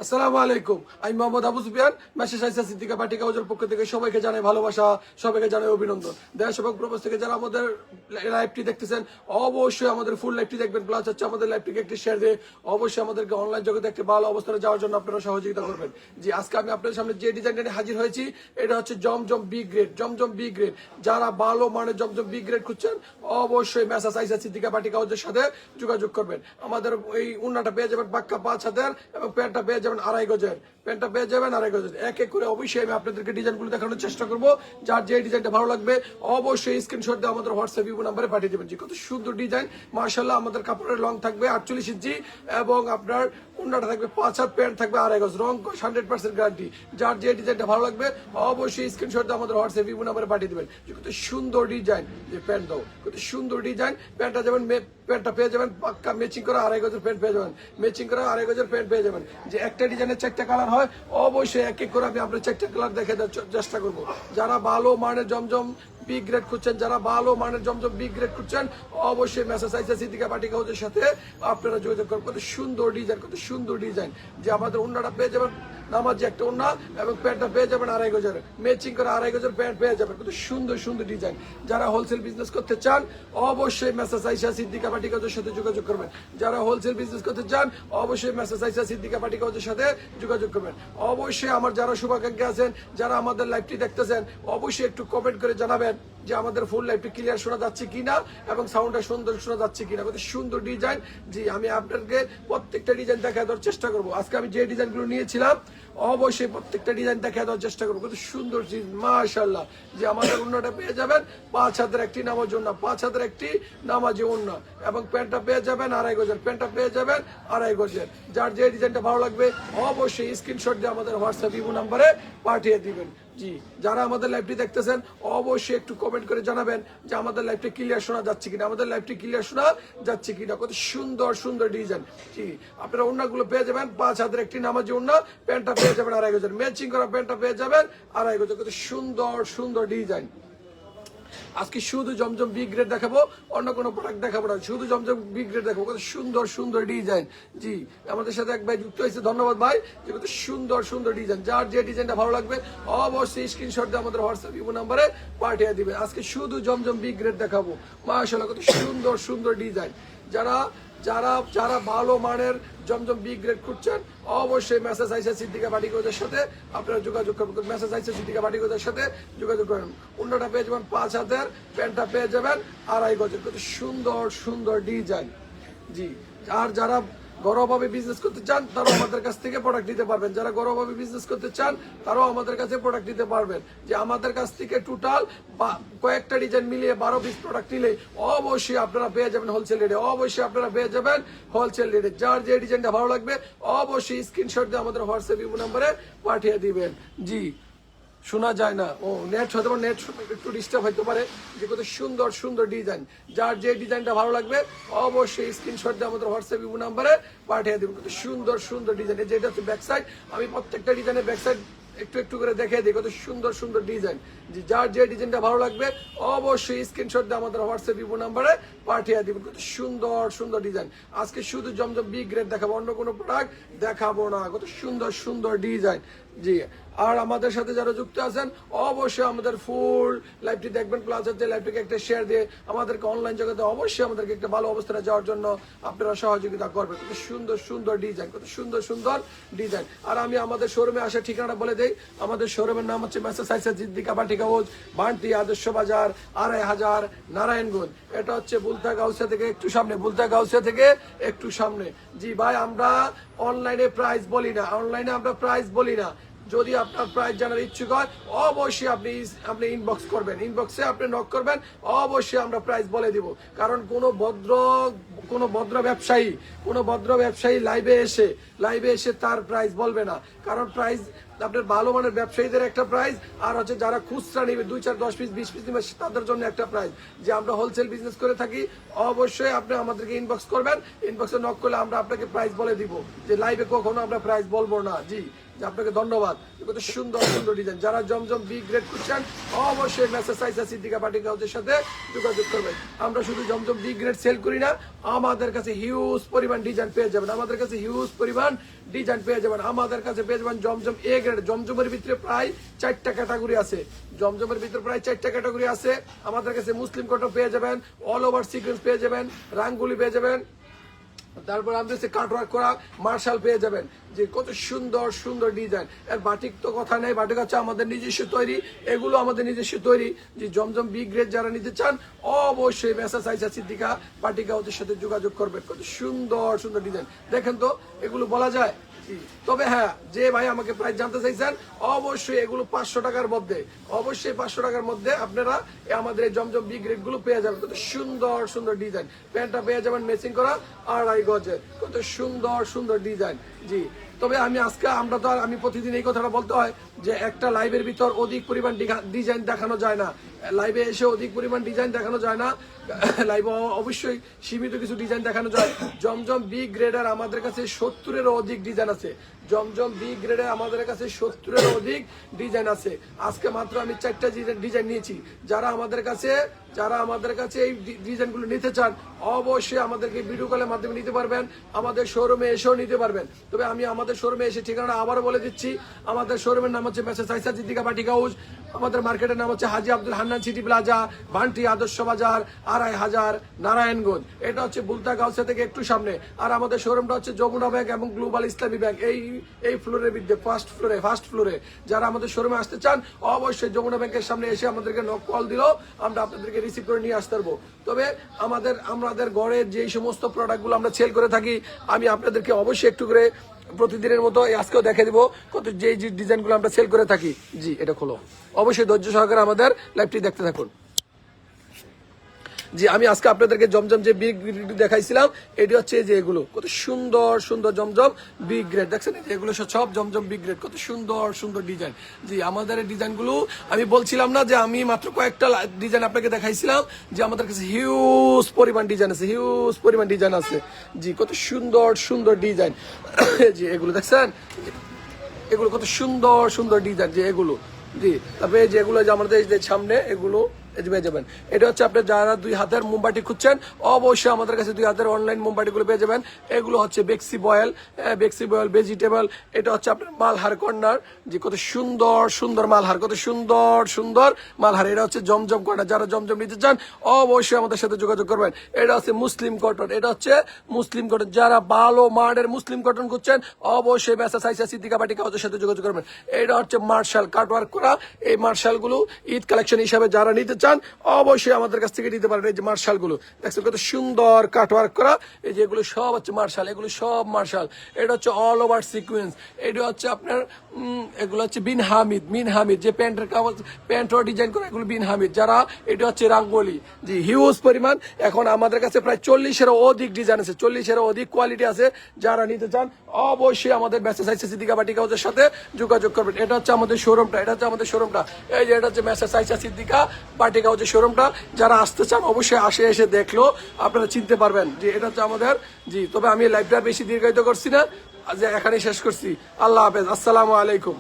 আসসালামু আলাইকুম। আমি মোহাম্মদ আবু সুফিয়ান। মেসেজ আইসা সিদ্দিকা পাটিকা হাউজের পক্ষ থেকে সবাইকে জানাই ভালোবাসা, সবাইকে জানাই অভিনন্দন। দেশ এবং প্রবাস থেকে যারা আমাদের লাইভটি দেখতেছেন অবশ্যই আমাদের ফুল লাইভটি দেখবেন, প্লাস হচ্ছে আমাদের লাইভটিকে একটি শেয়ার দিয়ে অবশ্যই আমাদেরকে অনলাইন জগতে একটি ভালো অবস্থানে যাওয়ার জন্য আপনারা সহযোগিতা করবেন। জি, আজকে আমি আপনাদের সামনে যে ডিজাইনটা নিয়ে হাজির হয়েছি এটা হচ্ছে জমজম বি গ্রেড। জমজম বি গ্রেড যারা ভালো মানের জমজম বি গ্রেড খুঁজছেন অবশ্যই মেসেজ আইসা সিদ্দিকা পাটিকা হাউজের সাথে যোগাযোগ করবেন। আমাদের এই উন্নাটা পেয়ে যাবেন পাক্কা 5 হাতের এবং প্যান্টটা পেয়ে যাবেন 2.5 গজের। প্যান্টটা পেয়ে যাবেন 2.5 গজের। এক এক করে অবশ্যই আমি আপনাদেরকে ডিজাইনগুলো দেখানোর চেষ্টা করবো। যার যে ডিজাইনটা ভালো লাগবে অবশ্যই স্ক্রিনশট দিয়ে আমাদের হোয়াটসঅ্যাপ ইমো নাম্বারে পাঠিয়ে দেবেন। যে কত সুন্দর ডিজাইন, মার্শাল্লাহ। আমাদের কাপড়ের লং থাকবে 48 ইঞ্চি এবং আপনার উন্নাটা থাকবে 5 হাত, প্যান্ট থাকবে 2.5 গজ, রং 100% গ্যারান্টি। যার যে ডিজাইনটা ভালো লাগবে অবশ্যই স্ক্রিনশট দিয়ে আমাদের হোয়াটসঅ্যাপ ইমো নাম্বারে পাঠিয়ে দেবেন। যে কত সুন্দর ডিজাইন, যে প্যান্ট দাও কত সুন্দর ডিজাইন। প্যান্টটা যাবেন প্যান্টটা পেয়ে যাবেন পাক্কা ম্যাচিং করা 2.5 গজের প্যান্ট পেয়ে যাবেন, ম্যাচিং করা 2.5 গজের প্যান্ট পেয়ে যাবেন। যে একটা ডিজাইনের 4টা কালার হয় অবশ্যই এক এক করে আমি আপনার 4টা কালার দেখে দেওয়ার চেষ্টা করবো। যারা ভালো মানের জমজম বি গ্রেড খুঁজছেন, যারা ভালো মানের জমজম বি গ্রেড খুঁজছেন অবশ্যই মেসেজ আইসা সিদ্দিকা পাটিকা হাউজের সাথে আপনারা যোগাযোগ করুন। কত সুন্দর ডিজাইন, কত সুন্দর ডিজাইন। যে আমাদের উন্নাটা পেয়ে যাবেন নামাজি একটা উন্না এবং প্যান্টটা পেয়ে যাবেন 2.5 গজের, ম্যাচিং করে 2.5 গজের প্যান্ট পেয়ে যাবেন। কত সুন্দর সুন্দর ডিজাইন। যারা হোলসেল বিজনেস করতে চান অবশ্যই মেসেজ আইসা সিদ্দিকা পাটিকা হাউজের সাথে যোগাযোগ করবেন। যারা হোলসেল বিজনেস করতে চান অবশ্যই মেসেজ আইসা সিদ্দিকা পাটিকা হাউজের সাথে যোগাযোগ করবেন। অবশ্যই আমার যারা শুভাকাঙ্ক্ষী আছেন, যারা আমাদের লাইভটি দেখতেছেন অবশ্যই একটু কমেন্ট করে জানাবেন যে আমাদের ফুল লাইভটি ক্লিয়ার শোনা যাচ্ছে কিনা এবং সাউন্ডটা সুন্দর শোনা যাচ্ছে কিনা। কত সুন্দর ডিজাইন। জি, আমি আপনাদেরকে প্রত্যেকটা ডিজাইন দেখা দেওয়ার চেষ্টা করবো। আজকে আমি যে ডিজাইনগুলো নিয়েছিলাম অবশ্যই প্রত্যেকটা ডিজাইন দেখা দেওয়ার চেষ্টা করবো। কত সুন্দর ডিজাইন, মাশাআল্লাহ। যে আমাদের উন্নাটা পেয়ে যাবেন 5 হাতের একটি নামাজি উন্না, 5 হাতের একটি নামাজি উন্না এবং প্যান্টটা পেয়ে যাবেন 2.5 গজের, প্যান্টটা পেয়ে যাবেন 2.5 গজের। যার যে ডিজাইনটা ভালো লাগবে অবশ্যই স্ক্রিনশট দিয়ে আমাদের হোয়াটসঅ্যাপ ইমো নাম্বারে পাঠিয়ে দিবেন। জি, যারা আমাদের লাইভটি দেখতেছেন অবশ্যই একটু কমেন্ট করে জানাবেন যে আমাদের লাইভটি ক্লিয়ার শোনা যাচ্ছে কিনা, আমাদের লাইভটি ক্লিয়ার শোনা যাচ্ছে কিনা। কত সুন্দর সুন্দর ডিজাইন। জি, আপনারা উন্নাগুলো পেয়ে যাবেন 5 হাতের একটি নামাজি উন্না, প্যান্টটা পেয়ে যাবেন 2.5 গজের, ম্যাচিং করা প্যান্টটা পেয়ে যাবেন 2.5 গজের। কত সুন্দর সুন্দর ডিজাইন। আজকে শুধু জমজম বি গ্রেড দেখাবো, অন্য কোনো প্রোডাক্ট দেখাবো না, শুধু জমজম বি গ্রেড দেখাবো। কত সুন্দর সুন্দর ডিজাইন। জি, আমাদের সাথে এক ভাই যুক্ত হয়েছে, ধন্যবাদ ভাই। যে কত সুন্দর সুন্দর ডিজাইন। যার যে ডিজাইনটা ভালো লাগবে অবশ্যই স্ক্রিনশট দিয়ে আমাদের হোয়াটসঅ্যাপ ইমো নাম্বারে পাঠিয়ে দিবেন। আজকে শুধু জমজম বি গ্রেড দেখাবো, মাশাআল্লাহ। কত সুন্দর সুন্দর ডিজাইন। যারা যারা যারা ভালো মানের জমজম বি গ্রেড খুঁজছেন অবশ্যই মেসেজ আইসা সিদ্দিকা পাটিকা হাউজের সাথে আপনারা যোগাযোগ করবেন। মেসেজ আইসা সিদ্দিকা পাটিকা হাউজের সাথে যোগাযোগ করেন। উন্নাটা পেয়ে যাবেন 5 হাতের, প্যান্টটা পেয়ে যাবেন 2.5 গজের। কত সুন্দর সুন্দর ডিজাইন। জি, আর যারা ঘরোয়াভাবে বিজনেস করতে চান তারাও আমাদের কাছ থেকে প্রোডাক্ট নিতে পারবেন। যারা ঘরোয়াভাবে বিজনেস করতে চান তারাও আমাদের কাছে প্রোডাক্ট নিতে পারবেন। যে আমাদের কাছ থেকে টোটাল কয়েকটা ডিজাইন মিলিয়ে 12 পিস প্রোডাক্ট নিলে অবশ্যই আপনারা পেয়ে যাবেন হোলসেল রেটে, অবশ্যই আপনারা পেয়ে যাবেন হোলসেল রেটে। যার যে ডিজাইনটা ভালো লাগবে অবশ্যই স্ক্রিনশট দিয়ে আমাদের হোয়াটসঅ্যাপ ইমো নাম্বারে পাঠিয়ে দিবেন। জি, শোনা যায় না, ও নেট হয়তো নেট একটু ডিস্টার্ব হতে পারে। যে কত সুন্দর সুন্দর ডিজাইন। যার যে ডিজাইনটা ভালো লাগবে অবশ্যই স্ক্রিনশট দিয়ে আমাদের হোয়াটসঅ্যাপ ইমো নাম্বারে পাঠিয়ে দেবেন। কত সুন্দর সুন্দর ডিজাইন। যেটা হচ্ছে ব্যাক সাইড, আমি প্রত্যেকটা ডিজাইনের ব্যাক সাইড একটু একটু করে দেখিয়ে দিই। কত সুন্দর সুন্দর ডিজাইন। যে যার যে ডিজাইনটা ভালো লাগবে অবশ্যই স্ক্রিনশট দিয়ে আমাদের হোয়াটসঅ্যাপ ইমো নাম্বারে পাঠিয়ে দিবেন। কত সুন্দর সুন্দর ডিজাইন। আজকে শুধু জমজম বি গ্রেড দেখাবো, অন্য কোনো প্রোডাক্ট দেখাবো না। কত সুন্দর সুন্দর ডিজাইন। জি, আর আমাদের সাথে যারা যুক্ত আছেন অবশ্যই আমাদের ফুল লাইভটি দেখবেন, প্লাস হচ্ছে লাইভটিকে একটা শেয়ার দিয়ে আমাদেরকে অনলাইন জগতে অবশ্যই আমাদেরকে একটা ভালো অবস্থানে যাওয়ার জন্য আপনারা সহযোগিতা করবেন। কত সুন্দর সুন্দর ডিজাইন, কত সুন্দর সুন্দর ডিজাইন। আর আমি আমাদের শোরুমে আসার ঠিকানাটা বলে দেই। আমাদের শোরুমের নাম হচ্ছে মেসেজ আইসা সিদ্দিকা পাটিকা হাউজ, বান্টি আদর্শ বাজার, 2.5 নারায়ণগঞ্জ। এটা হচ্ছে বুলতা গাউসিয়া থেকে একটু সামনে, বুলতা গাউসিয়া থেকে একটু সামনে। জি ভাই, আমরা অনলাইনে প্রাইস বলি না, অনলাইনে আমরা প্রাইস বলি না। যদি আপনার প্রাইস জানার ইচ্ছুক হয় অবশ্যই আপনি ইনবক্স করবেন, ইনবক্সে আপনি নক করবেন, অবশ্যই আমরা প্রাইস বলে দিব। কারণ কোনো ভদ্র ব্যবসায়ী লাইভে এসে তার প্রাইস বলবে না। কারণ প্রাইস আপনার ভালো মানের ব্যবসায়ীদের একটা প্রাইস, আর হচ্ছে যারা খুচরা নিবে 2, 4, 10 পিস 20 পিস নিবে তাদের জন্য একটা প্রাইস। যে আমরা হোলসেল বিজনেস করে থাকি অবশ্যই আপনি আমাদেরকে ইনবক্স করবেন, ইনবক্সে নক করলে আমরা আপনাকে প্রাইস বলে দিব। যে লাইভে কখনো আমরা প্রাইস বলবো না। জি, আপনাকে ধন্যবাদ। কত সুন্দর সুন্দর ডিজাইন। যারা জমজম বি গ্রেড করছেন অবশ্যই মেসেজ আইসা সিদ্দিকা পাটিকা হাউজের সাথে যোগাযোগ করবেন। আমরা শুধু জমজম বি গ্রেড সেল করি না, আমাদের কাছে হিউজ পরিমাণ ডিজাইন পেয়ে যাবেন, আমাদের কাছে হিউজ পরিমাণ ডিজাইন পেয়ে যাবেন। আমাদের কাছে পেয়ে যাবেন জমজম এ গ্রেড। জমজমের ভিতরে প্রায় 4টা ক্যাটাগরি আছে। জমজমের ভিতরে প্রায় 4টা ক্যাটাগরি আছে। আমাদের কাছে মুসলিম কটন পেয়ে যাবেন, অল ওভার সিকোয়েন্স পেয়ে যাবেন, রাঙ্গুলি পেয়ে যাবেন, তারপর আমাদের কাটওয়ার্ক করা মার্শাল পেয়ে যাবেন। যে কত সুন্দর সুন্দর ডিজাইন। এর বাটিক তো কথা নেই, বাটিক হচ্ছে আমাদের নিজস্ব তৈরি, এগুলো আমাদের নিজস্ব তৈরি। যে জমজম বি গ্রেড যারা নিতে চান অবশ্যই মেসার্স আয়েশা সিদ্দিকা বাটিক হাউসের সাথে যোগাযোগ করবেন। কত সুন্দর সুন্দর ডিজাইন দেখেন তো, এগুলো বলা যায়। তবে হ্যাঁ, যে ভাই আমাকে প্রাইস জানতে চাইছেন, অবশ্যই এগুলো 500 টাকার মধ্যে, অবশ্যই 500 টাকার মধ্যে আপনারা আমাদের এই জমজম বি গ্রেড গুলো পেয়ে যাবেন। কত সুন্দর সুন্দর ডিজাইন। প্যান্টটা পেয়ে যাবেন ম্যাচিং করা 2.5 গজের, কত সুন্দর সুন্দর ডিজাইন। জি, তবে আমি প্রতিদিন এই কথাটা বলতে হয় যে একটা লাইভের ভিতর অধিক পরিমাণ ডিজাইন দেখানো যায় না, লাইভে এসে অধিক পরিমাণ ডিজাইন দেখানো যায় না, লাইভে অবশ্যই সীমিত কিছু ডিজাইন দেখানো যায়। জমজম বি গ্রেডের আমাদের কাছে 70-এরও অধিক ডিজাইন আছে। জমজম বি গ্রেডে আমাদের কাছে 70-এরও অধিক ডিজাইন আছে। আজকে মাত্র আমি 4টা ডিজাইন নিয়েছি। যারা আমাদের কাছে এই ডিজাইনগুলো নিতে চান অবশ্যই আমাদেরকে ভিডিও কলের মাধ্যমে নিতে পারবেন, আমাদের শোরুমে এসেও নিতে পারবেন। তবে আমি আমাদের শোরুমে এসে ঠিকানা আবারও বলে দিচ্ছি। আমাদের শোরুমের নাম হচ্ছে Messrs Ayesha Siddika batik house. আমাদের মার্কেটের নাম হচ্ছে হাজী আব্দুল হান্নান সিটি প্লাজা, ভান্টি আদর্শ বাজার, 2500 নারায়ণগঞ্জ। এটা হচ্ছে বুলতা গাউসিয়া থেকে একটু সামনে। আর আমাদের শোরুমটা হচ্ছে যমুনা ব্যাংক এবং গ্লোবাল ইসলামী ব্যাংক এই ফ্লোরের বিদ্যে ফার্স্ট ফ্লোরে। যারা আমাদের শোরুমে আসতে চান অবশ্যই যমুনা ব্যাংকের সামনে এসে আমাদেরকে কল দিলেও আমরা আপনাদেরকে রিসিভ করে নিয়ে আসতে পারবো। তবে আমাদের ঘরের যে সমস্ত প্রোডাক্টগুলো আমরা সেল করে থাকি, আমি আপনাদেরকে অবশ্যই একটু করে প্রতিদিনের মতো আজকেও দেখে দিব কত যে ডিজাইনগুলো আমরা সেল করে থাকি। জি, এটা খোলো, অবশ্যই ধৈর্য সহকারে আমাদের লাইভটি দেখতে থাকুন। জি, আমি আজকে আপনাদেরকে জমজম যে বিগ গ্রেড দেখাইছিলাম, এটি হচ্ছে যে এগুলো কত সুন্দর সুন্দর জমজম বিগ গ্রেড দেখছেন। এগুলো সব জমজম বিগ গ্রেড, কত সুন্দর সুন্দর ডিজাইন। জি, আমাদের এই ডিজাইনগুলো আমি বলছিলাম না যে আমি মাত্র কয়েকটা ডিজাইন আপনাকে দেখাইছিলাম, যে আমাদের কাছে হিউজ পরিমাণ ডিজাইন আছে। জি, কত সুন্দর সুন্দর ডিজাইন। জি, এগুলো দেখছেন, এগুলো কত সুন্দর সুন্দর ডিজাইন। যে এগুলো, জি, তারপরে যেগুলো যে আমাদের সামনে এগুলো পেয়ে যাবেন। এটা হচ্ছে আপনি যারা 2 হাতের মোমবাতি খুঁজছেন অবশ্যই আমাদের কাছে 2 হাতের অনলাইন মোমবাতিগুলো পেয়ে যাবেন। এগুলো হচ্ছে বেক্সি বয়েল ভেজিটেবল। এটা হচ্ছে আপনার মালহার কর্নার। যে কত সুন্দর সুন্দর মালহার, কত সুন্দর সুন্দর মালহার। এটা হচ্ছে জমজম কর্নার। যারা জমজম নিতে চান অবশ্যই আমাদের সাথে যোগাযোগ করবেন। এটা হচ্ছে মুসলিম কটন। যারা ভালো মানের মুসলিম কটন খুঁজছেন অবশ্যই মেসার্স আয়েশা সিদ্দিকা বাটিক হাউসের সাথে যোগাযোগ করবেন। এটা হচ্ছে মার্শাল কাটওয়ার্ক করা। এই মার্শালগুলো ঈদ কালেকশন হিসাবে যারা নিতে চান অবশ্যই আমাদের কাছ থেকে নিতে পারেন। এই যে মার্শাল গুলো দেখছেন, কত সুন্দর কাটওয়ার্ক করা। এই যে এগুলো সব হচ্ছে মার্শাল, এগুলো সব মার্শাল। এটা হচ্ছে অল ওভার সিকোয়েন্স। এটা হচ্ছে আপনার এগুলো হচ্ছে বিন হামিদ যে প্যান্টের ডিজাইন করা, এগুলো বিন হামিদ। যারা এটা হচ্ছে রাঙ্গোলি। জি, হিউজ পরিমাণ। এখন আমাদের কাছে প্রায় 40-এরও অধিক ডিজাইন আছে, 40-এরও অধিক কোয়ালিটি আছে। যারা নিতে চান অবশ্যই আমাদের মেসার্স আয়েশা সিদ্দিকা বাটিক হাউসের সাথে যোগাযোগ করবেন। এটা হচ্ছে আমাদের শোরুমটা, এই যে এটা হচ্ছে মেসার্স আয়েশা সিদ্দিকা বাটিক হাউসের শোরুমটা। যারা আসতে চান অবশ্যই এসে দেখলো আপনারা চিনতে পারবেন যে এটা হচ্ছে আমাদের। জি, তবে আমি লাইভটা বেশি দীর্ঘায়িত করছি না, এখানেই শেষ করছি। আল্লাহ হাফেজ, আসসালামু আলাইকুম।